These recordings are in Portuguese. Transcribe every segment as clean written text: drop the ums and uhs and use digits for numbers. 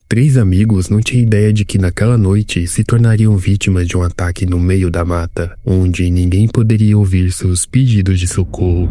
Três amigos não tinham ideia de que naquela noite se tornariam vítimas de um ataque no meio da mata, onde ninguém poderia ouvir seus pedidos de socorro.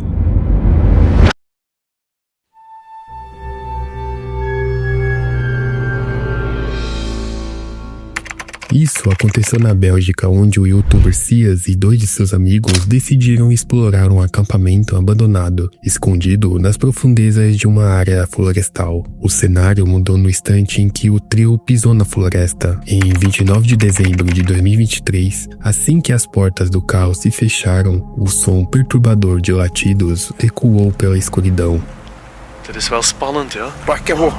Isso aconteceu na Bélgica, onde o youtuber Cias e dois de seus amigos decidiram explorar um acampamento abandonado, escondido nas profundezas de uma área florestal. O cenário mudou no instante em que o trio pisou na floresta. Em 29 de dezembro de 2023, assim que as portas do carro se fecharam, o som perturbador de latidos ecoou pela escuridão. Dit is wel spannend, ja? Wacht, ik heb hoor.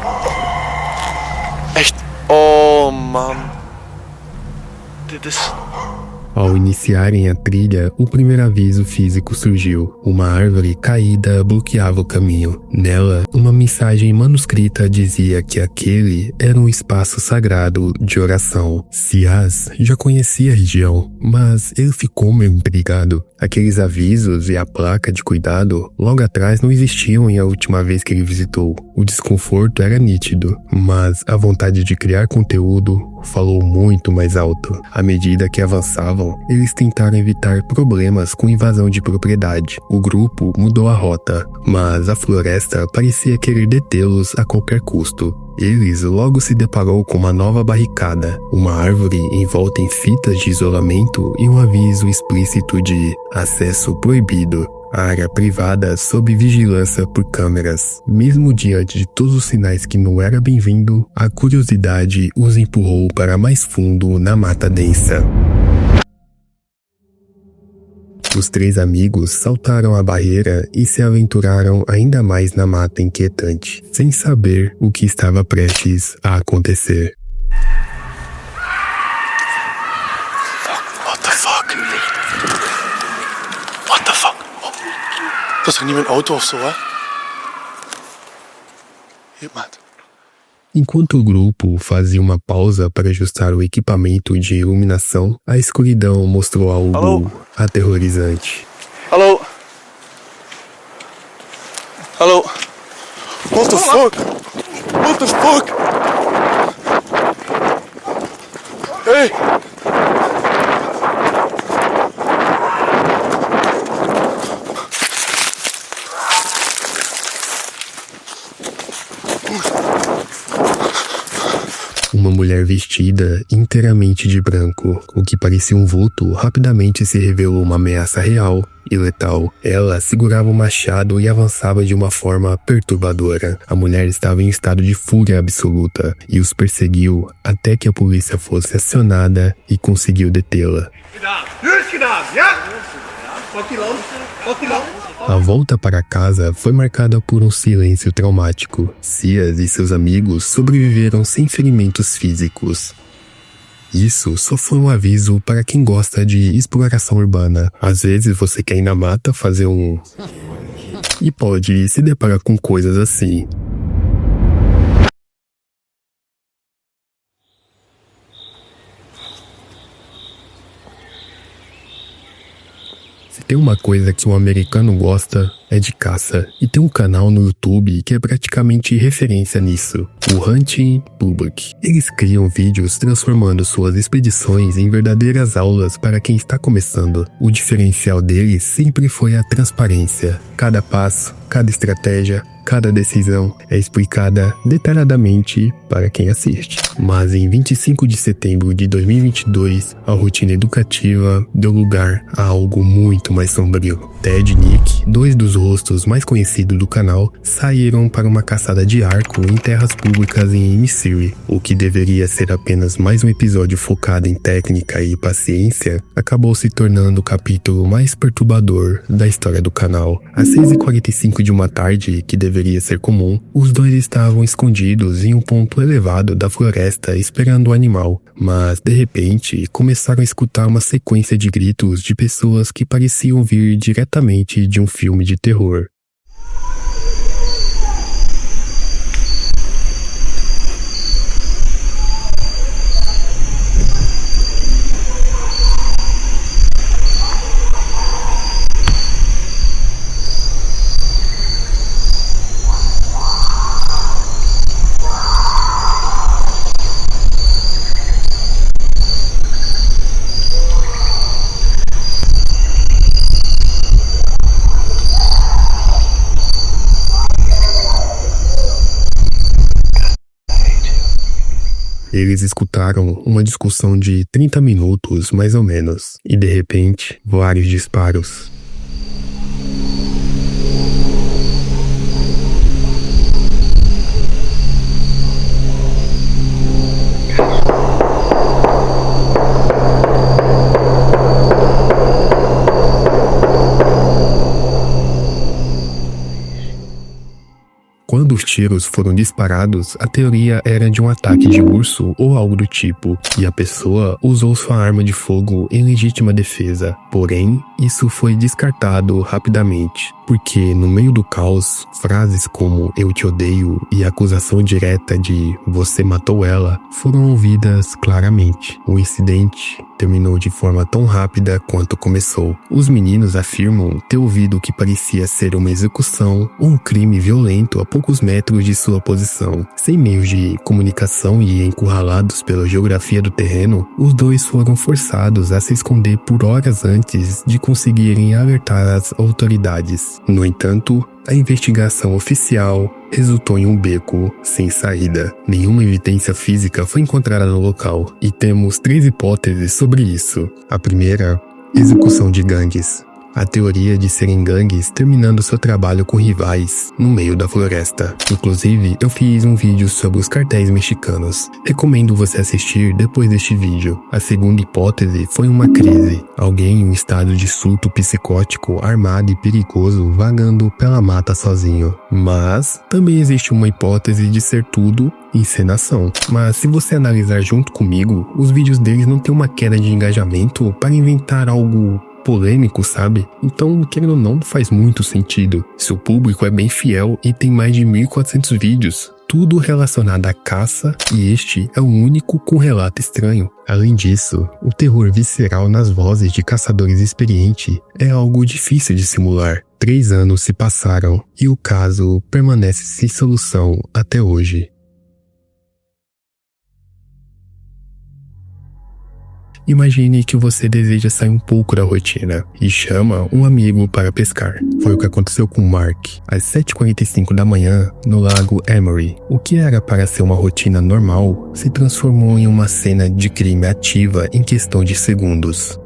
Echt? Oh, man. Dit is... Ao iniciarem a trilha, o primeiro aviso físico surgiu. Uma árvore caída bloqueava o caminho. Nela, uma mensagem manuscrita dizia que aquele era um espaço sagrado de oração. Cias já conhecia a região, mas ele ficou meio intrigado. Aqueles avisos e a placa de cuidado logo atrás não existiam em a última vez que ele visitou. O desconforto era nítido, mas a vontade de criar conteúdo falou muito mais alto. À medida que avançavam, eles tentaram evitar problemas com invasão de propriedade. O grupo mudou a rota, mas a floresta parecia querer detê-los a qualquer custo. Eles logo se deparou com uma nova barricada, uma árvore envolta em fitas de isolamento e um aviso explícito de acesso proibido. A área privada sob vigilância por câmeras. Mesmo diante de todos os sinais que não era bem-vindo, a curiosidade os empurrou para mais fundo na mata densa. Os três amigos saltaram a barreira e se aventuraram ainda mais na mata inquietante, sem saber o que estava prestes a acontecer. What the fuck? What the fuck? Dat is toch niet mijn auto of zo, hè? Hier, maat. Enquanto o grupo fazia uma pausa para ajustar o equipamento de iluminação, a escuridão mostrou algo Alô? aterrorizante. Hallo? Hallo? What the fuck? What the fuck? Hey! Uma mulher vestida inteiramente de branco, o que parecia um vulto, rapidamente se revelou uma ameaça real e letal. Ela segurava um machado e avançava de uma forma perturbadora. A mulher estava em estado de fúria absoluta e os perseguiu até que a polícia fosse acionada e conseguiu detê-la. A volta para casa foi marcada por um silêncio traumático. Cias e seus amigos sobreviveram sem ferimentos físicos. Isso só foi um aviso para quem gosta de exploração urbana. Às vezes você quer ir na mata fazer e pode se deparar com coisas assim. Se tem uma coisa que um americano gosta, é de caça. E tem um canal no YouTube que é praticamente referência nisso, o Hunting Public. Eles criam vídeos transformando suas expedições em verdadeiras aulas para quem está começando. O diferencial deles sempre foi a transparência. Cada passo, cada estratégia, cada decisão é explicada detalhadamente para quem assiste. Mas em 25 de setembro de 2022, a rotina educativa deu lugar a algo muito mais sombrio. Ted e Nick, dois dos rostos mais conhecidos do canal, saíram para uma caçada de arco em terras públicas em Missouri. O que deveria ser apenas mais um episódio focado em técnica e paciência, acabou se tornando o capítulo mais perturbador da história do canal. Às 6h45 de uma tarde, que deveria ser comum, os dois estavam escondidos em um ponto elevado da floresta esperando o animal, mas de repente começaram a escutar uma sequência de gritos de pessoas que pareciam vir diretamente de um filme de terror. Eles escutaram uma discussão de 30 minutos, mais ou menos, e de repente, vários disparos. Quando os tiros foram disparados, a teoria era de um ataque de urso ou algo do tipo, e a pessoa usou sua arma de fogo em legítima defesa. Porém, isso foi descartado rapidamente, porque no meio do caos, frases como "eu te odeio" e a acusação direta de "você matou ela" foram ouvidas claramente. O incidente terminou de forma tão rápida quanto começou. Os meninos afirmam ter ouvido o que parecia ser uma execução ou um crime violento a poucos metros de sua posição. Sem meios de comunicação e encurralados pela geografia do terreno, os dois foram forçados a se esconder por horas antes de conseguirem alertar as autoridades. No entanto, a investigação oficial resultou em um beco sem saída. Nenhuma evidência física foi encontrada no local, e temos 3 hipóteses sobre isso. A primeira, execução de gangues. A teoria de serem gangues terminando seu trabalho com rivais no meio da floresta. Inclusive, eu fiz um vídeo sobre os cartéis mexicanos. Recomendo você assistir depois deste vídeo. A segunda hipótese foi uma crise. Alguém em um estado de surto psicótico, armado e perigoso, vagando pela mata sozinho. Mas também existe uma hipótese de ser tudo encenação. Mas se você analisar junto comigo, os vídeos deles não têm uma queda de engajamento para inventar algo polêmico, sabe? Então, querendo ou não, faz muito sentido. Seu público é bem fiel e tem mais de 1.400 vídeos, tudo relacionado à caça, e este é o único com relato estranho. Além disso, o terror visceral nas vozes de caçadores experientes é algo difícil de simular. 3 anos se passaram e o caso permanece sem solução até hoje. Imagine que você deseja sair um pouco da rotina e chama um amigo para pescar. Foi o que aconteceu com Mark, às 7h45 da manhã, no lago Emery. O que era para ser uma rotina normal, se transformou em uma cena de crime ativa em questão de segundos.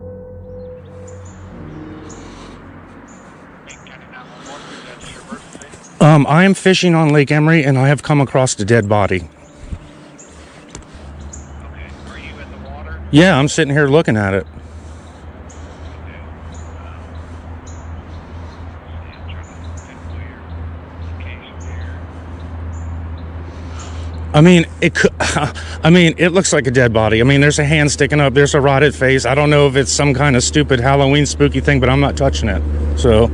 I am fishing on Lake Emery and I have come across a dead body. Yeah, I'm sitting here looking at it. I mean, it looks like a dead body. I mean, there's a hand sticking up, there's a rotted face. I don't know if it's some kind of stupid Halloween spooky thing, but I'm not touching it. So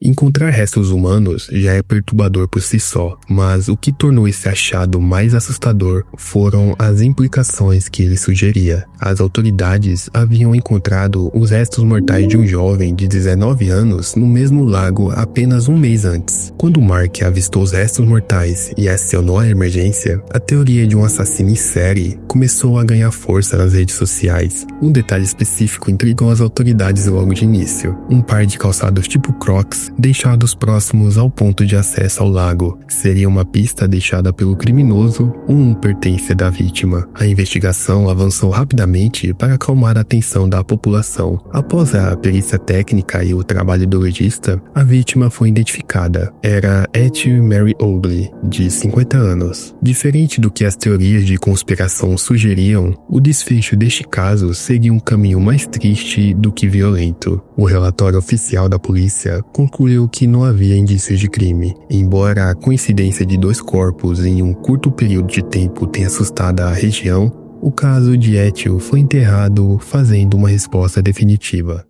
Encontrar restos humanos já é perturbador por si só, mas o que tornou esse achado mais assustador foram as implicações que ele sugeria. As autoridades haviam encontrado os restos mortais de um jovem de 19 anos no mesmo lago apenas um mês antes. Quando Mark avistou os restos mortais e acionou a emergência, a teoria de um assassino em série começou a ganhar força nas redes sociais. Um detalhe específico intrigou as autoridades logo de início: um par de calçados tipo Crocs deixados próximos ao ponto de acesso ao lago. Seria uma pista deixada pelo criminoso ou um pertence da vítima. A investigação avançou rapidamente para acalmar a atenção da população. Após a perícia técnica e o trabalho do legista, a vítima foi identificada. Era Ethel Mary Oakley, de 50 anos. Diferente do que as teorias de conspiração sugeriam, o desfecho deste caso seguia um caminho mais triste do que violento. O relatório oficial da polícia concluiu que não havia indícios de crime. Embora a coincidência de 2 corpos em um curto período de tempo tenha assustado a região, o caso de Ethel foi enterrado, fazendo uma resposta definitiva.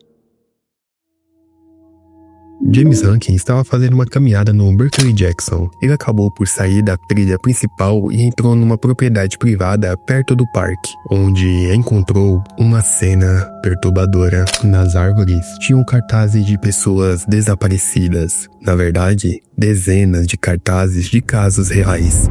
James Hankin estava fazendo uma caminhada no Berkeley Jackson. Ele acabou por sair da trilha principal e entrou numa propriedade privada perto do parque, onde encontrou uma cena perturbadora. Nas árvores tinham cartazes de pessoas desaparecidas. Na verdade, dezenas de cartazes de casos reais.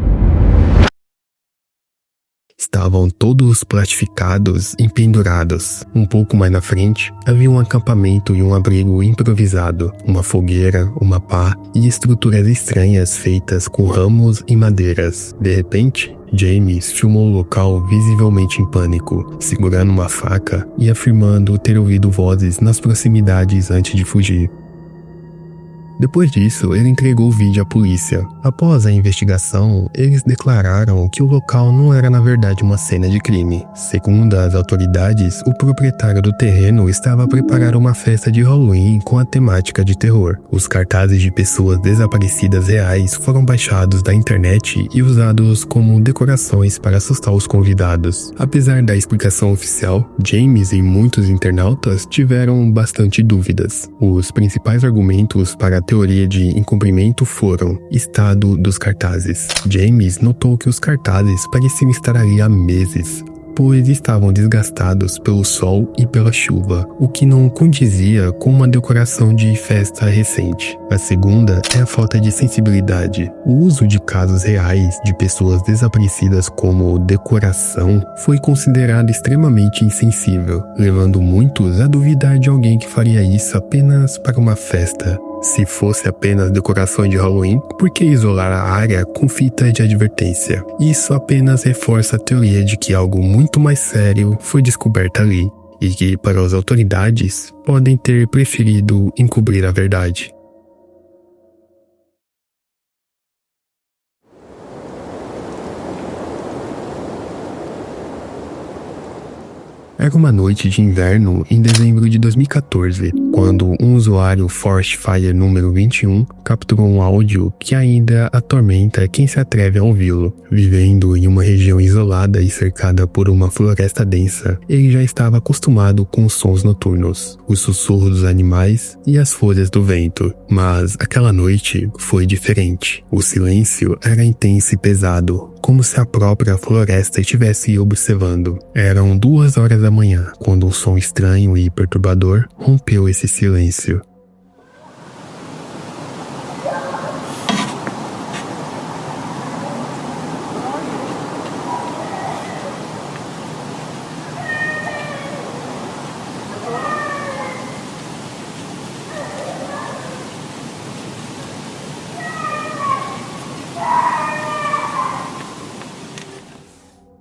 estavam todos plastificados e pendurados. Um pouco mais na frente, havia um acampamento e um abrigo improvisado, uma fogueira, uma pá e estruturas estranhas feitas com ramos e madeiras. De repente, James filmou o local visivelmente em pânico, segurando uma faca e afirmando ter ouvido vozes nas proximidades antes de fugir. Depois disso, ele entregou o vídeo à polícia. Após a investigação, eles declararam que o local não era na verdade uma cena de crime. Segundo as autoridades, o proprietário do terreno estava a preparar uma festa de Halloween com a temática de terror. Os cartazes de pessoas desaparecidas reais foram baixados da internet e usados como decorações para assustar os convidados. Apesar da explicação oficial, James e muitos internautas tiveram bastante dúvidas. Os principais argumentos para a teoria de encobrimento foram: estado dos cartazes. James notou que os cartazes pareciam estar ali há meses, pois estavam desgastados pelo sol e pela chuva, o que não condizia com uma decoração de festa recente. A segunda é a falta de sensibilidade. O uso de casos reais de pessoas desaparecidas como decoração foi considerado extremamente insensível, levando muitos a duvidar de alguém que faria isso apenas para uma festa. Se fosse apenas decoração de Halloween, por que isolar a área com fita de advertência? Isso apenas reforça a teoria de que algo muito mais sério foi descoberto ali, e que, para as autoridades, podem ter preferido encobrir a verdade. Era uma noite de inverno em dezembro de 2014, quando um usuário Forest Fire número 21 capturou um áudio que ainda atormenta quem se atreve a ouvi-lo. Vivendo em uma região isolada e cercada por uma floresta densa, ele já estava acostumado com os sons noturnos, os sussurros dos animais e as folhas do vento. Mas aquela noite foi diferente. O silêncio era intenso e pesado, como se a própria floresta estivesse observando. Eram 2 horas da manhã, quando um som estranho e perturbador rompeu esse silêncio.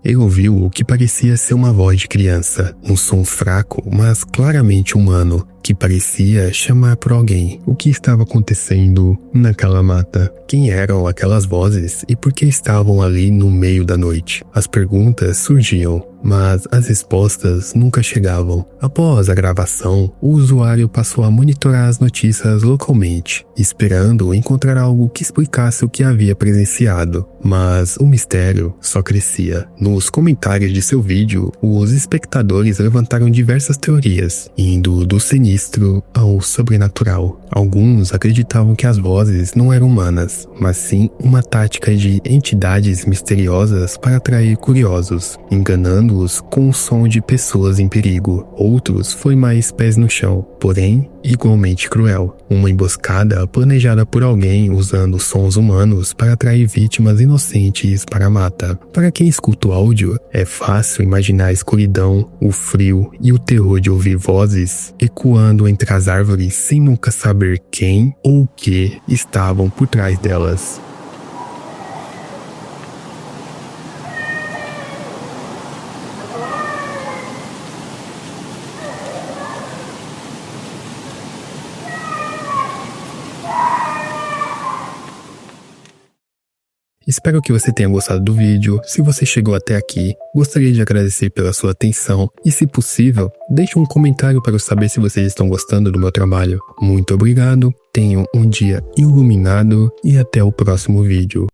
Ele ouviu o que parecia ser uma voz de criança, um som fraco, mas claramente humano, que parecia chamar por alguém. O que estava acontecendo naquela mata? Quem eram aquelas vozes e por que estavam ali no meio da noite? As perguntas surgiam, mas as respostas nunca chegavam. Após a gravação, o usuário passou a monitorar as notícias localmente, esperando encontrar algo que explicasse o que havia presenciado. Mas o mistério só crescia. Nos comentários de seu vídeo, os espectadores levantaram diversas teorias, indo do sinistro ao sobrenatural. Alguns acreditavam que as vozes não eram humanas, mas sim uma tática de entidades misteriosas para atrair curiosos, enganando-os com o som de pessoas em perigo. Outros foi mais pés no chão, porém igualmente cruel. Uma emboscada planejada por alguém usando sons humanos para atrair vítimas inocentes para a mata. Para quem escuta o áudio, é fácil imaginar a escuridão, o frio e o terror de ouvir vozes ecoando entre as árvores sem nunca saber quem ou o que estavam por trás delas. Espero que você tenha gostado do vídeo. Se você chegou até aqui, gostaria de agradecer pela sua atenção e, se possível, deixe um comentário para eu saber se vocês estão gostando do meu trabalho. Muito obrigado, tenham um dia iluminado e até o próximo vídeo.